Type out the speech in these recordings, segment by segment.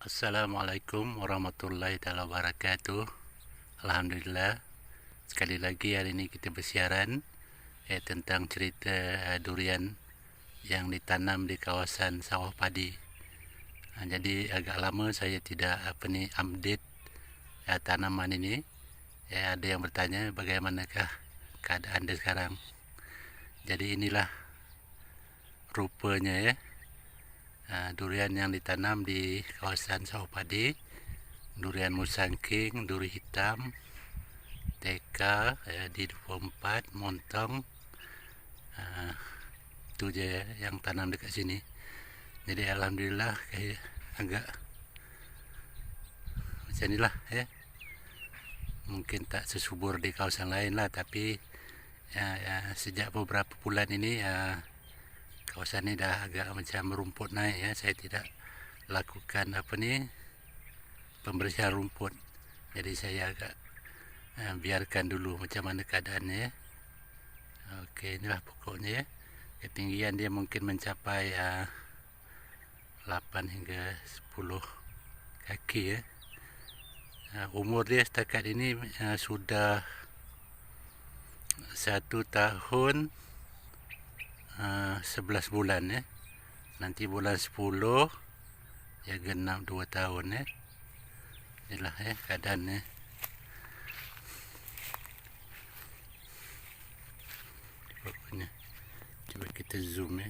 Assalamualaikum warahmatullahi wabarakatuh. Alhamdulillah, sekali lagi hari ini kita bersiaran tentang cerita durian yang ditanam di kawasan sawah padi. Jadi agak lama saya tidak update tanaman ini. Ada yang bertanya bagaimanakah keadaan dia sekarang. Jadi inilah rupanya durian yang ditanam di kawasan sawah padi, durian Musang King, duri hitam, TK di 24, montong, itu je yang tanam dekat sini. Jadi alhamdulillah agak macam inilah mungkin tak sesubur di kawasan lain lah, tapi sejak beberapa bulan ini kawasan ini dah agak macam rumput naik saya tidak lakukan pembersihan rumput. Jadi saya agak biarkan dulu macam mana keadaannya Okey, inilah pokoknya ketinggian dia mungkin mencapai 8 hingga 10 kaki umur dia setakat ini sudah 1 tahun 11 bulan nanti bulan 10 dia genap 2 tahun inilah keadaannya. Pokoknya coba kita zoom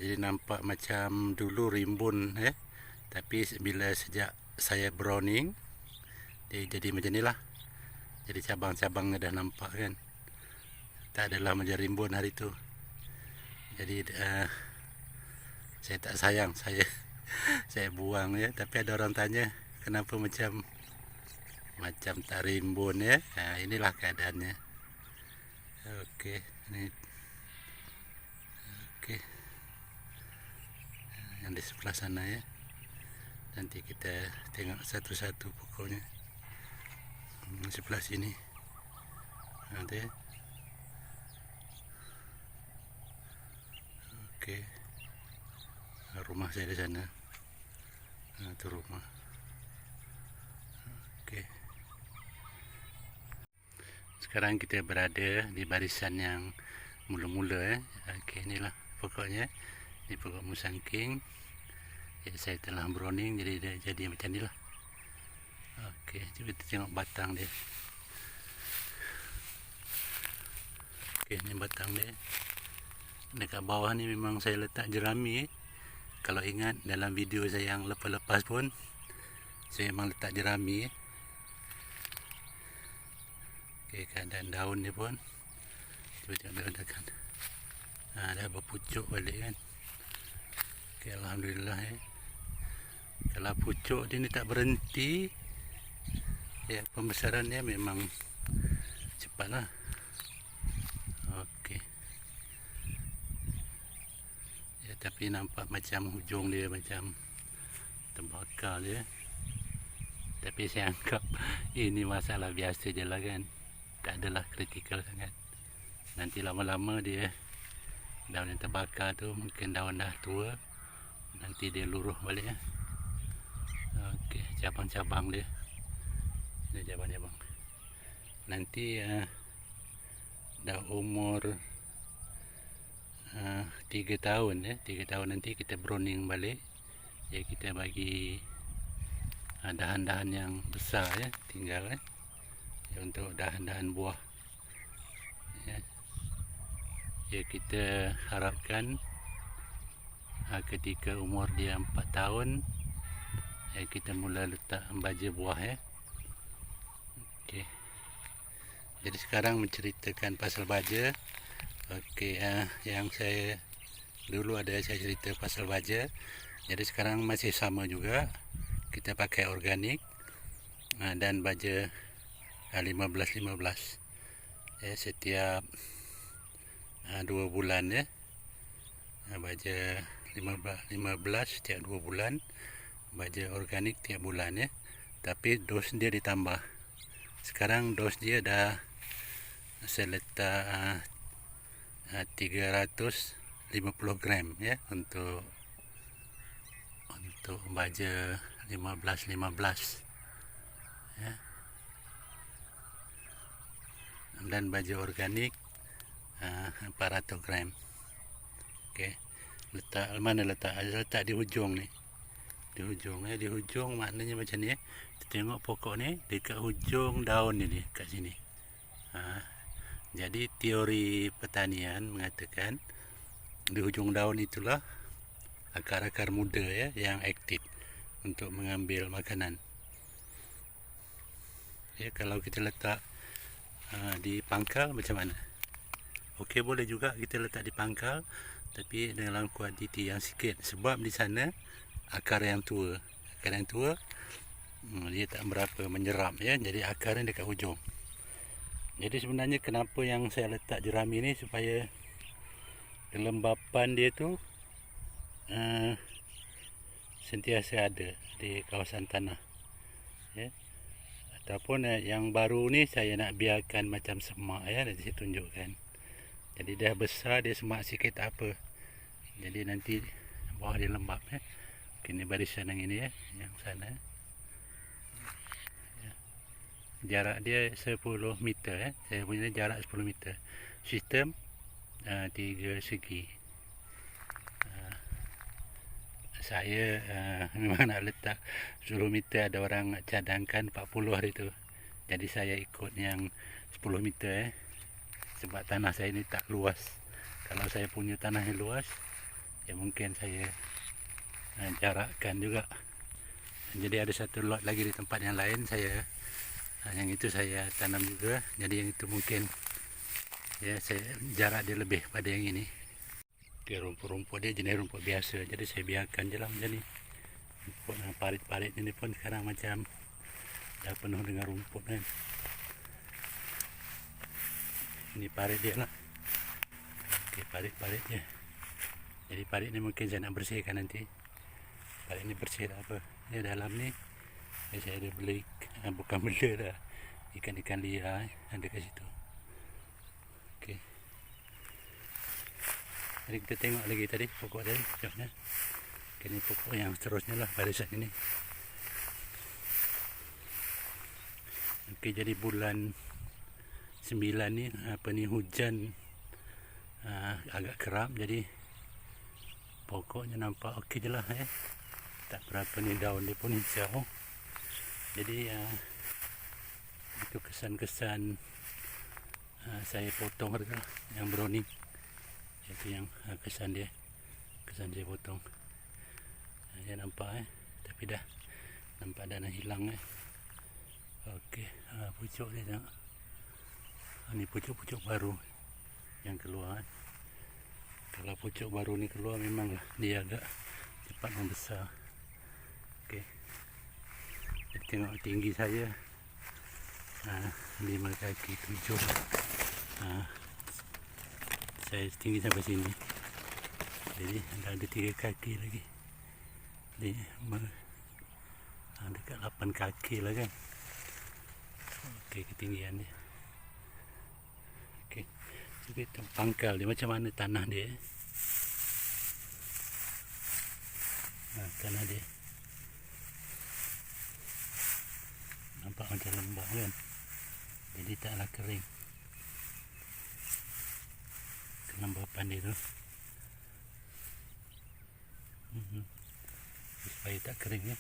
jadi nampak macam dulu rimbun tapi bila sejak saya browning dia jadi macam inilah. Jadi cabang-cabangnya dah nampak kan, tak adalah macam rimbun hari tu. Jadi saya tak sayang, saya buang tapi ada orang tanya kenapa macam tak rimbun inilah keadaannya. Okey, ini okey. Yang di sebelah sana nanti kita tengok satu-satu pokoknya. Sebelah sini nanti okey, rumah saya di sana. Itu rumah. Okey, sekarang kita berada di barisan yang mula-mula Okey, inilah pokoknya. Ini pokok Musang King. Jadi saya telah browning, jadi macam inilah. Okey, cuba kita tengok batang dia. Okey, ini batang dia. Dekat bawah ni memang saya letak jerami. Kalau ingat dalam video saya yang lepas-lepas pun saya memang letak jerami. Okey, keadaan daun dia pun cuba tengok dekat. Dah berpucuk balik kan. Okey, alhamdulillah Kalau pucuk dia ni tak berhenti pembesarannya memang cepatlah. Okey. Tapi nampak macam hujung dia macam terbakar dia. Tapi saya anggap ini masalah biasa je lah kan. Tak adalah kritikal sangat. Nanti lama-lama dia daun yang terbakar tu mungkin daun dah tua, nanti dia luruh balik Okey, cabang-cabang dia. Ini cabang-cabang. Nanti dah umur 3 tahun 3 tahun nanti kita browning balik. Kita bagi dahan-dahan yang besar tinggal untuk dahan-dahan buah. Kita harapkan ketika umur dia 4 tahun kita mula letak baja buah Okey. Jadi sekarang menceritakan pasal baja. Okey, yang saya dulu saya cerita pasal baja. Jadi sekarang masih sama juga. Kita pakai organik dan baja 15-15 setiap 2 bulan baja 15 setiap 2 bulan, baja organik tiap bulan tapi dos dia ditambah. Sekarang dos dia dah saya letak 350 gram untuk untuk baja 15-15 ya. Dan baja organik 400 gram. Okey. Letak mana letak? Letak di hujung ni. Di hujung di hujung maknanya macam ni. Kita tengok pokok ni dekat hujung daun ni kat sini. Jadi teori pertanian mengatakan di hujung daun itulah akar-akar muda ya yang aktif untuk mengambil makanan. Ya, kalau kita letak di pangkal macam mana? Okey, boleh juga kita letak di pangkal, tapi dalam kuantiti yang sikit, sebab di sana akar yang tua dia tak berapa menyerap ya, jadi akarnya dekat hujung. Jadi sebenarnya kenapa yang saya letak jerami ni, supaya kelembapan dia tu sentiasa ada di kawasan tanah ya. Ataupun yang baru ni saya nak biarkan macam semak ya, nanti saya tunjukkan. Jadi dah besar, dia semak sikit tak apa, jadi nanti bawah dia lembap ya. Ini barisan yang ini ya, yang sana ya. Jarak dia 10 meter ya. Saya punya jarak 10 meter. Sistem 3 segi. Saya memang nak letak 10 meter, ada orang cadangkan 40 hari tu. Jadi saya ikut yang 10 meter sebab tanah saya ni tak luas. Kalau saya punya tanah yang luas, ya mungkin saya jarakkan juga. Jadi ada satu lot lagi di tempat yang lain, saya yang itu saya tanam juga. Jadi yang itu mungkin ya saya jarak dia lebih pada yang ini. Okay, rumput-rumput dia jenis rumput biasa, jadi saya biarkan je lah macam ni. Rumput parit-parit ini pun sekarang macam dah penuh dengan rumput kan. Ini parit dia lah. Okay, parit-parit je. Jadi parit ni mungkin saya nak bersihkan nanti. Parit ni bersih tak apa. Ni dalam ni saya ada beli, bukan bela dah, ikan-ikan liar ada kat situ. Okey. Jadi kita tengok lagi tadi pokok tadi jauhnya. Ini pokok yang seterusnya lah barisan ini. Okey, jadi bulan 9 ni hujan agak kerap, jadi pokoknya nampak okey je lah ya. Tak berapa ni, daun dia pun hijau. Jadi itu kesan-kesan saya potong harga yang browning. Itu yang kesan saya potong. Dia nampak tapi dah nampak dah nak hilang Okey, pucuk dia tengok. Ni pucuk-pucuk baru yang keluar. Kalau pucuk baru ni keluar, memanglah dia agak cepat membesar. Okey. Tengok tinggi saya 5 kaki 7. Saya tinggi sampai sini. Jadi ada 3 kaki lagi. Jadi dekat 8 kaki lah kan. Okey, ketinggian dia. Okey. So kita pangkal dia macam mana tanah dia. Tanah dia nampak macam lembab kan, jadi taklah kering. Kelembapan dia tu supaya tak kering ya.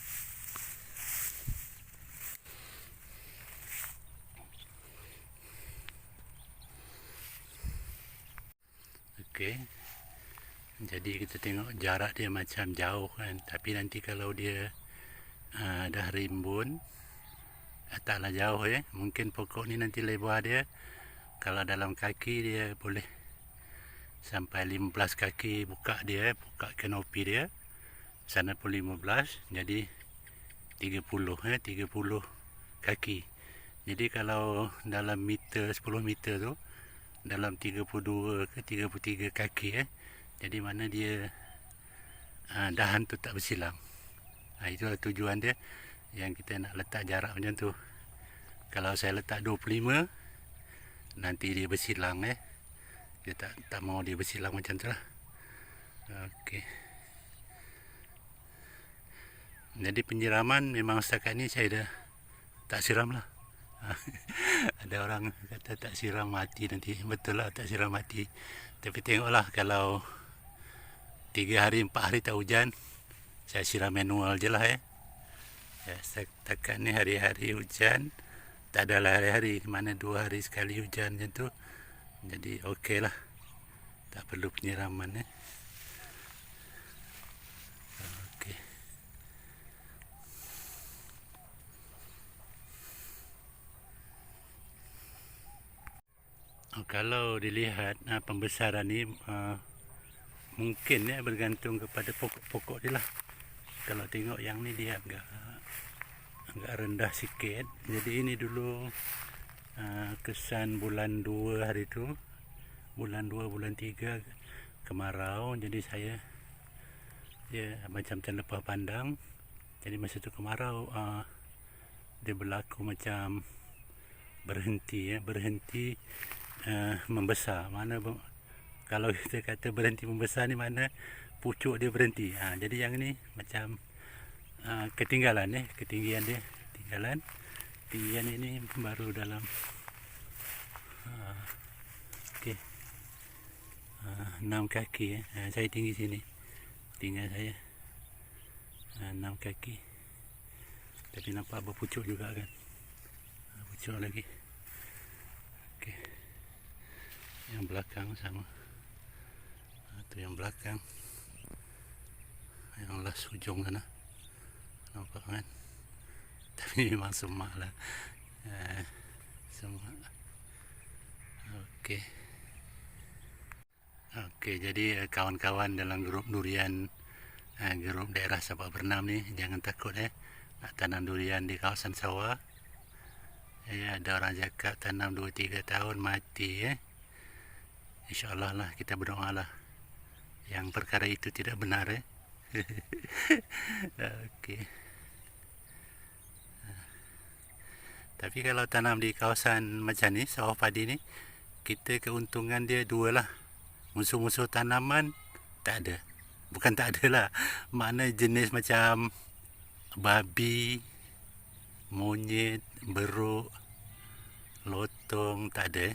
Okey, jadi kita tengok jarak dia macam jauh kan, tapi nanti kalau dia dah rimbun, taklah jauh ya. Mungkin pokok ni nanti lebar dia, kalau dalam kaki dia boleh sampai 15 kaki buka dia, buka kanopi dia. Sana pun 15, jadi 30 30 kaki. Jadi kalau dalam meter 10 meter tu dalam 32 ke 33 kaki jadi mana dia dahan tu tak bersilang. Itulah tujuan dia yang kita nak letak jarak macam tu. Kalau saya letak 25, nanti dia bersilang dia tak mau dia bersilang macam tu lah. Okey. Jadi penyiraman memang setakat ni saya dah tak siram lah. Ada orang kata tak siram mati nanti. Betul lah, tak siram mati. Tapi tengoklah, kalau 3 hari 4 hari tak hujan, saya siram manual je lah ya, setakat ni hari-hari hujan. Tak adalah hari-hari, mana 2 hari sekali hujan macam tu. Jadi okey lah, tak perlu penyiraman okey. Kalau dilihat pembesaran ni mungkin bergantung kepada pokok-pokok dia lah. Kalau tengok yang ni dia agak rendah sikit. Jadi ini dulu kesan bulan 2 hari tu, bulan 2 bulan 3 kemarau. Jadi saya macam lepas pandang. Jadi masa tu kemarau, dia berlaku macam berhenti membesar. Mana kalau kita kata berhenti membesar ni, mana pucuk dia berhenti. Jadi yang ni macam ketinggalan ketinggian dia ketinggalan. Tinggian ini baru dalam 6 kaki saya tinggi sini, tinggal saya 6 kaki. Tapi nampak berpucuk juga kan, pucuk lagi. Okey, yang belakang sama. Tu yang belakang, yang last hujung sana, nampak kan. Tapi memang semak lah, semak. Okey, jadi kawan-kawan dalam grup durian, grup daerah Sabak Bernam ni, jangan takut nak tanam durian di kawasan sawah. Ada orang cakap tanam 2-3 tahun mati InsyaAllah lah, kita berdoa lah yang perkara itu tidak benar Okey. Tapi kalau tanam di kawasan macam ni, sawah padi ni, kita keuntungan dia dua lah. Musuh-musuh tanaman tak ada. Bukan tak ada lah, makna jenis macam babi, monyet, beruk, lotong tak ada.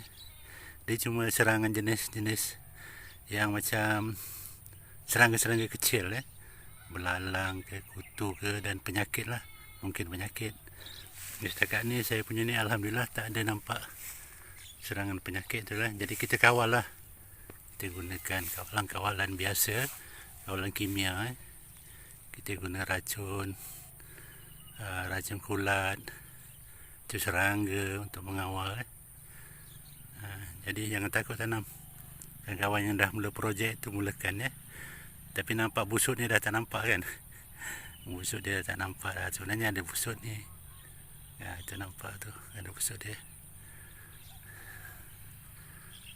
Dia cuma serangan jenis-jenis yang macam serangga-serangga kecil belalang ke, kutu ke, dan penyakit lah. Mungkin penyakit. Setakat ni saya punya ni alhamdulillah tak ada nampak serangan penyakit tu lah. Jadi kita kawal lah. Kita gunakan kawalan-kawalan biasa, kawalan kimia Kita guna racun kulat, racun serangga untuk mengawal Jadi jangan takut tanam. Kawan-kawan yang dah mula projek tu mulakan Tapi nampak busuk ni dah tak nampak kan. Busuk dia dah tak nampak dah. Sebenarnya ada busuk ni. Itu nampak tu, ada busuk dia.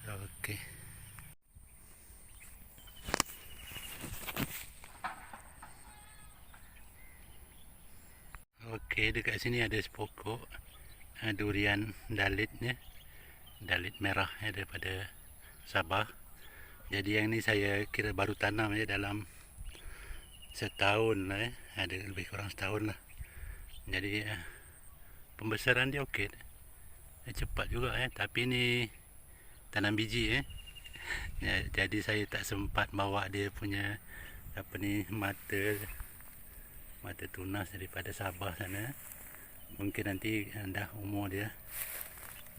Okey. Okey, dekat sini ada sepokok durian dalit dalit merah daripada Sabah. Jadi yang ni saya kira baru tanam dalam setahun lah ada lebih kurang setahun lah. Jadi pembesaran dia okey, cepat juga tapi ni tanam biji jadi saya tak sempat bawa dia punya mata tunas daripada Sabah sana. Mungkin nanti dah umur dia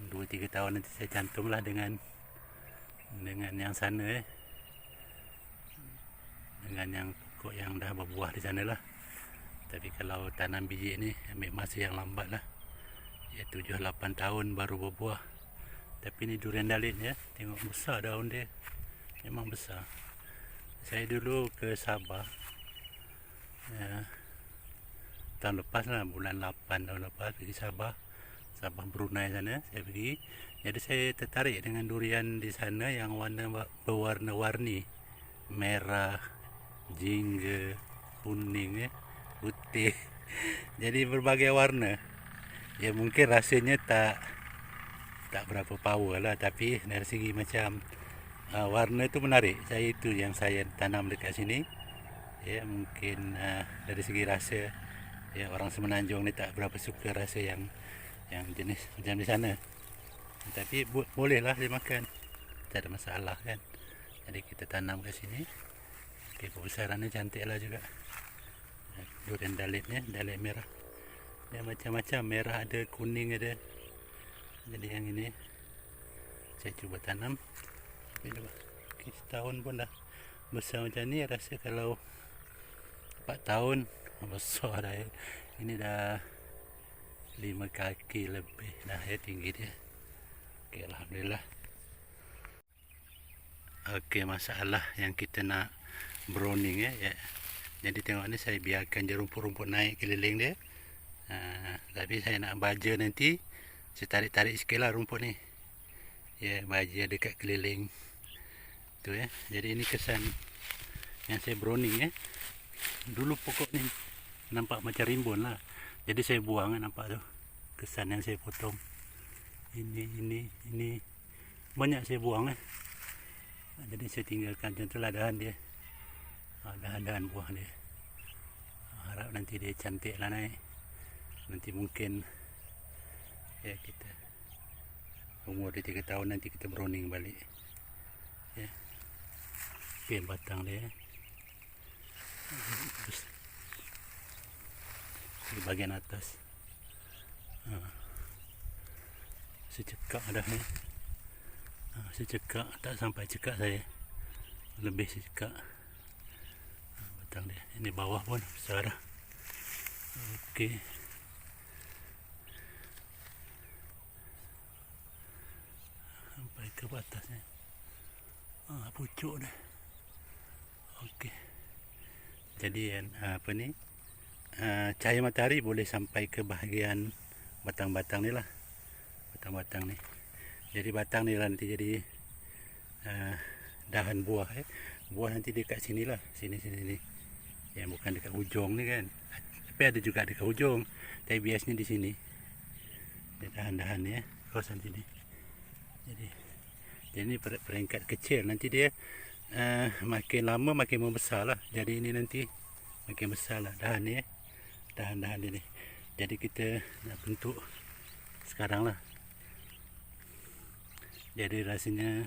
2-3 tahun nanti saya cantumlah dengan yang sana dengan yang pokok yang dah berbuah di sana lah. Tapi kalau tanam biji ni ambil masa yang lambat lah, 7-8 tahun baru berbuah. Tapi ni durian dalit tengok besar daun dia, memang besar. Saya dulu ke Sabah tahun lepas lah, bulan 8 tahun lepas pergi Sabah Brunei sana saya pergi. Jadi saya tertarik dengan durian di sana yang berwarna-warni, merah, jingga, kuning, putih. Jadi berbagai warna. Ya mungkin rasanya tak berapa power lah, tapi dari segi macam warna tu menarik. Itu yang saya tanam dekat sini. Mungkin dari segi rasa Ya, orang Semenanjung ni tak berapa suka rasa yang jenis macam di sana. Tapi bolehlah dimakan. Tak ada masalah kan. Jadi kita tanam kat sini. Okey, kebesarannya cantik lah juga. Durian dalitnya, dalit merah. Dia macam-macam, merah ada, kuning ada. Jadi yang ini saya cuba tanam. Okay, setahun pun dah besar macam ni. Rasa kalau 4 tahun besar dah ya. Ini dah 5 kaki lebih dah ya tinggi dia. Okey, alhamdulillah. Okey, masalah yang kita nak browning ya. Jadi tengok ni saya biarkan je rumput-rumput naik keliling dia. Tapi saya nak baja nanti, saya tarik-tarik sikit lah rumput ni. Ya, baja dekat keliling tu ya. Jadi ini kesan yang saya browning ya. Dulu pokok ni nampak macam rimbun lah. Jadi saya buang kan, nampak tu kesan yang saya potong. Ini banyak saya buang jadi saya tinggalkan macam tu lah dahan dia. Dahan-dahan buah dia. Harap nanti dia cantik lah naik. Nanti mungkin ya kita umur dia 3 tahun nanti kita browning balik ya. Okay, batang dia di bahagian atas secekak dah ni. Secekak, tak sampai cekak saya, lebih secekak batang dia. Ini bawah pun besar dah. Okey, sampai ke atasnya. Pucuk dah. Okey, jadi apa ni, cahaya matahari boleh sampai ke bahagian batang-batang ni lah. Batang-batang ni, jadi batang ni lah nanti jadi dahan buah buah nanti dekat sini lah, sini yang bukan dekat hujung ni kan. Tapi ada juga dekat hujung, tapi biasanya di sini dahan-dahan ni kawasan sini. Jadi ini peringkat kecil, nanti dia makin lama makin membesar lah. Jadi ini nanti makin besar lah dahan ni dahan-dahan ini. Jadi kita nak bentuk sekarang lah. Jadi rasanya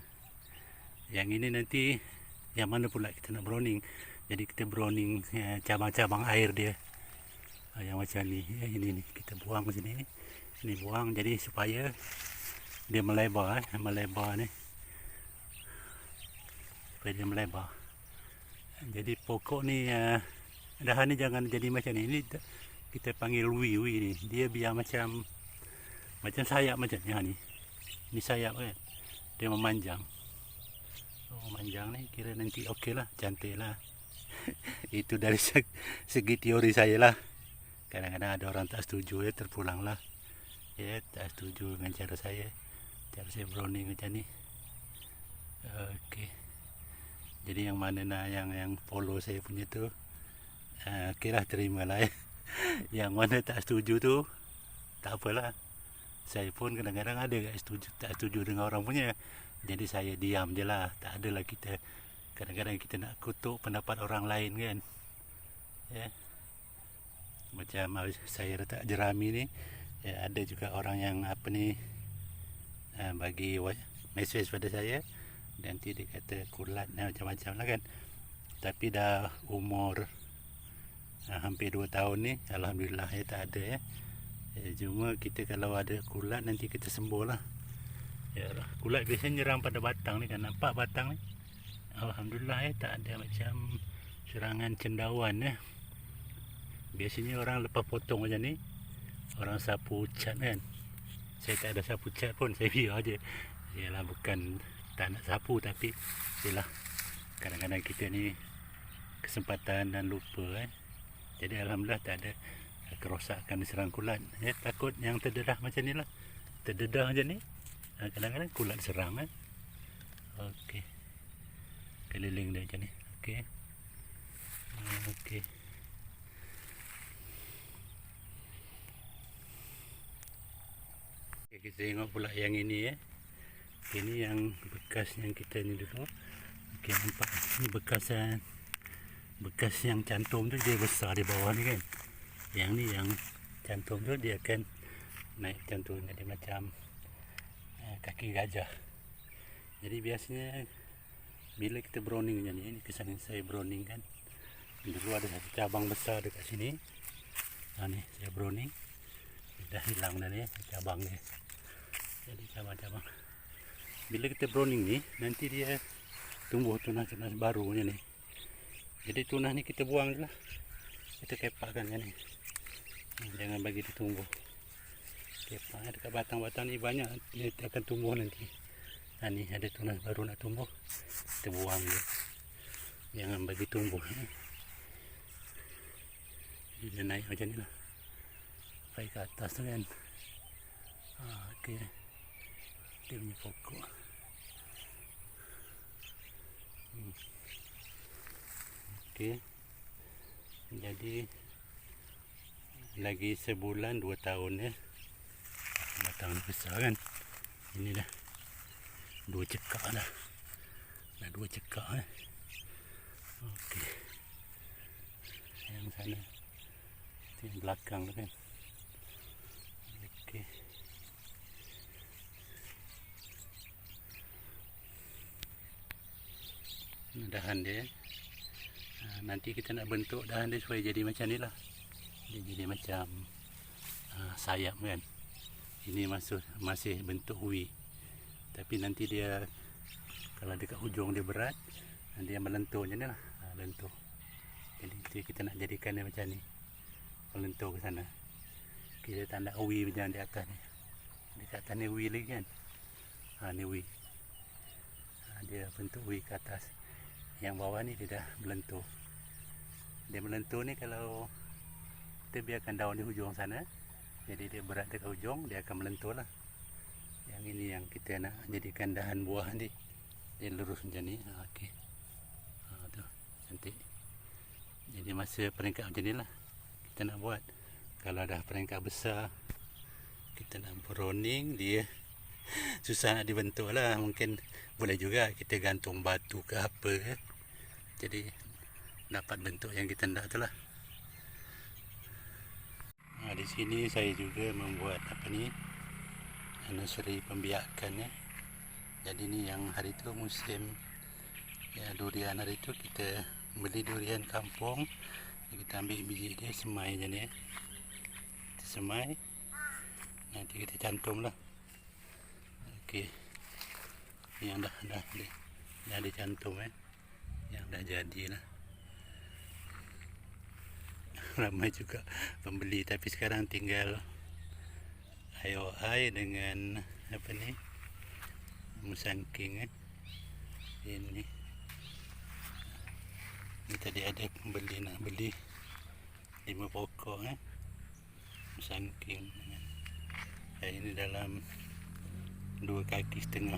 yang ini nanti yang mana pula kita nak browning. Jadi kita browning cabang-cabang air dia yang macam ni ya. Ini kita buang ke sini, ini buang, jadi supaya dia melebar melebar ni, supaya dia melebar. Jadi pokok ni dahan ni jangan jadi macam ni. Ini kita panggil wi ni. Dia biar macam sayap macam ni. Ini sayap kan, dia memanjang. Memanjang ni kira nanti okey lah, cantik lah. Itu dari segi teori saya lah. Kadang-kadang ada orang tak setuju ya, terpulang lah ya, tak setuju dengan cara saya browning macam ni. Okey, jadi yang mana nak yang follow saya punya tu, okey lah, terima lah ya. Yang mana tak setuju tu tak apalah. Saya pun kadang-kadang ada tak setuju dengan orang punya. Jadi saya diam je lah. Tak adalah kita, kadang-kadang kita nak kutuk pendapat orang lain kan ya. Macam saya letak jerami ni ya, ada juga orang yang apa ni bagi mesej pada saya. Nanti dia kata kulat macam-macam lah kan. Tapi dah umur hampir 2 tahun ni, alhamdulillah ya, tak ada ya. Cuma kita kalau ada kulat nanti kita sembuh lah ya. Kulat biasanya nyerang pada batang ni kan, nampak batang ni, alhamdulillah ya, tak ada macam serangan cendawan ya. Biasanya orang lepas potong macam ni, orang sapu cat kan. Saya tak ada sapu cat pun, saya biar je. Yalah, bukan tak nak sapu, tapi yalah, kadang-kadang kita ni kesempatan dan lupa Jadi alhamdulillah tak ada kerosakan diserang kulat ya. Takut yang terdedah macam ni lah, terdedah macam ni, kadang-kadang kulat serang Okey, keliling dia macam ni. Okey, okey. Kita tengok pula yang ini ya. Ini yang bekas yang kita ni dulu. Okey, nampak ni bekas yang cantum tu, dia besar di bawah ni kan. Yang ni yang cantum tu dia akan naik macam tu, jadi macam kaki gajah. Jadi biasanya bila kita browning macam ni, kesan saya browning kan, dulu ada satu cabang besar dekat sini. Ni saya browning, dah hilang dah ni cabang dia. Jadi cabang-cabang, bila kita browning ni, nanti dia tumbuh tunas-tunas baru macam ni. Jadi tunas ni kita buang je lah, kita kepakkan kan ni. Jangan bagi dia tumbuh. Kepak dekat batang-batang ni banyak, dia akan tumbuh nanti. Ni ada tunas baru nak tumbuh, kita buang je, jangan bagi tumbuh. Dia naik macam ni lah, sampai ke atas tu kan. Okey, dia punya pokok. Okey, jadi lagi sebulan 2 tahun ya, batang besar kan. Ini dah 2 cekak dah, 2 cekak Okey, yang sana itu yang belakang tu kan. Okey, dahan dia. Nanti kita nak bentuk dahan dia supaya jadi macam ni lah. Dia jadi macam sayap kan. Ini masih bentuk hui, tapi nanti dia kalau dekat hujung dia berat, dia melentur macam ni lah, lentur. Jadi kita nak jadikan dia macam ni, melentur ke sana. Kita tak nak hui macam di atas ni. Dekat atas ni hui lagi kan. Ni hui, dia bentuk hui ke atas. Yang bawah ni dia dah melentur. Dia melentur ni kalau kita biarkan daun di hujung sana, jadi dia berat dekat hujung, dia akan melentur lah. Yang ini yang kita nak jadikan dahan buah nanti, dia lurus macam ni. Okey, tu cantik. Jadi masa peringkat macam ni lah kita nak buat. Kalau dah peringkat besar, kita nak browning, dia susah nak dibentuk lah. Mungkin boleh juga kita gantung batu ke apa ke, jadi dapat bentuk yang kita nak tu lah. Di sini saya juga membuat nursery pembiakan ya. Jadi ni yang hari tu musim ya durian, hari tu kita beli durian kampung, kita ambil biji dia, semai je ni ya. Kita semai, nanti kita cantum lah. Okey, yang dah dicantum yang dah jadi lah. Ramai juga pembeli, tapi sekarang tinggal IOI dengan musangking ini tadi ada pembeli nak beli 5 pokok musangking. Ini dalam 2 kaki setengah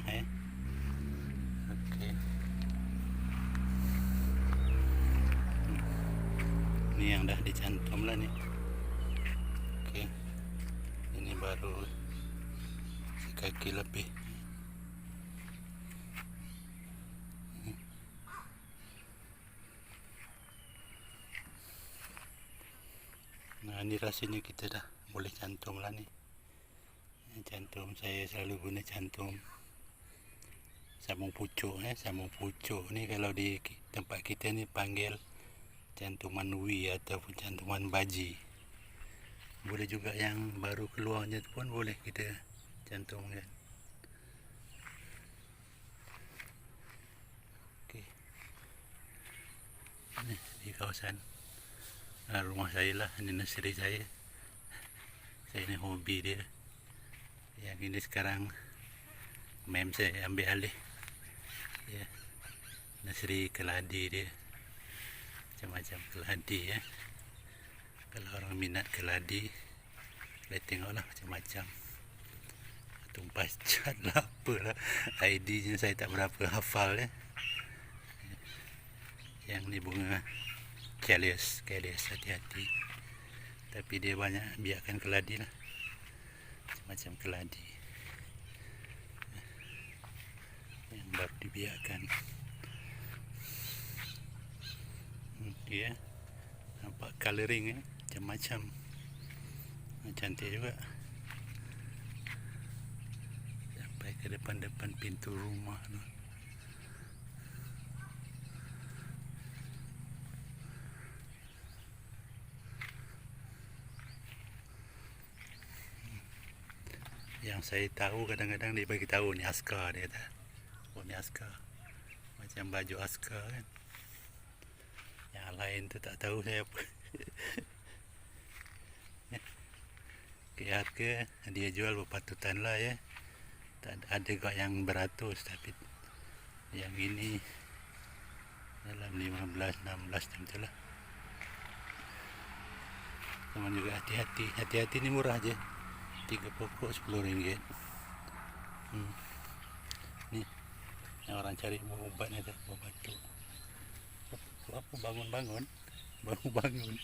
Okey, ni yang dah dicantum lah ni. Okey, ini baru sekaki lebih. Nah, ni rasanya kita dah boleh cantum lah ni. Cantum, saya selalu guna cantum sabung pucuk sabung pucuk ni kalau di tempat kita ni panggil cantuman hui ataupun cantuman baji. Boleh juga yang baru keluarnya pun boleh kita cantumkan. Okey, ni di kawasan rumah saya lah, ini nursery saya. Saya ni hobi dia. Yang ini sekarang mem saya ambil alih ya, nursery keladi dia, macam-macam keladi ya. Kalau orang minat keladi, boleh tengoklah macam-macam, tumpas cat lah apalah, ID nya saya tak berapa hafal ya. Yang ni bunga Callias, hati-hati, tapi dia banyak biarkan keladi lah, macam keladi yang baru dibiarkan. Okey ya, nampak colouring macam-macam. Cantik juga. Sampai ke depan-depan pintu rumah tu. Yang saya tahu kadang-kadang dia bagi tahu ni askar, dia kata. Oh ni askar. Macam baju askar kan. Yang lain tu tak tahu saya apa. Okay, harga dia jual berpatutan lah ya. Tak ada kok yang beratus, tapi yang ini dalam 15, 16 macam tu lah. Sama juga hati-hati. Hati-hati ni murah je. 3 pokok RM10. Ni yang orang cari buah ubat ni tu, buah batuk. Apa bangun-bangun? Bangun-bangun.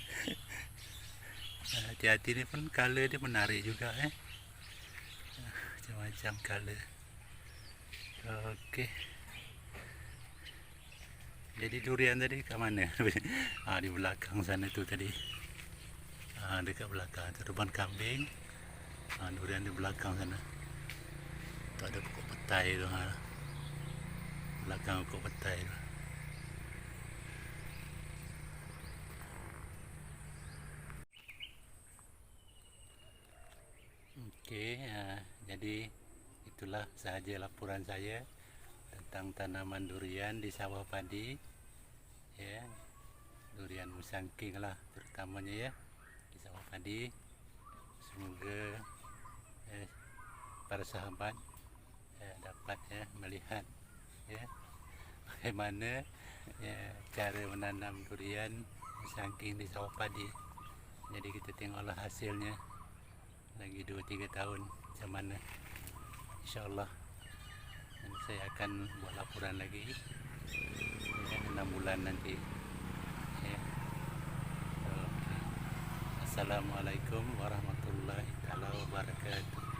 Hati-hati ni pun color dia menarik juga macam-macam color. Okey. Jadi durian tadi kat mana? Di belakang sana tu tadi. Dekat belakang tu Teban Kambing. Durian di belakang sana. Tu ada pokok petai tu. Belakang pokok petai tu. Okey, jadi itulah sahaja laporan saya tentang tanaman durian di sawah padi. Ya, durian musangking lah terutamanya ya di sawah padi. Semoga para sahabat dapat melihat bagaimana cara menanam durian musangking di sawah padi. Jadi kita tengoklah hasilnya lagi 2-3 tahun macam mana, insyaAllah. Dan saya akan buat laporan lagi 6 bulan nanti ya. Okay. Assalamualaikum warahmatullahi wabarakatuh.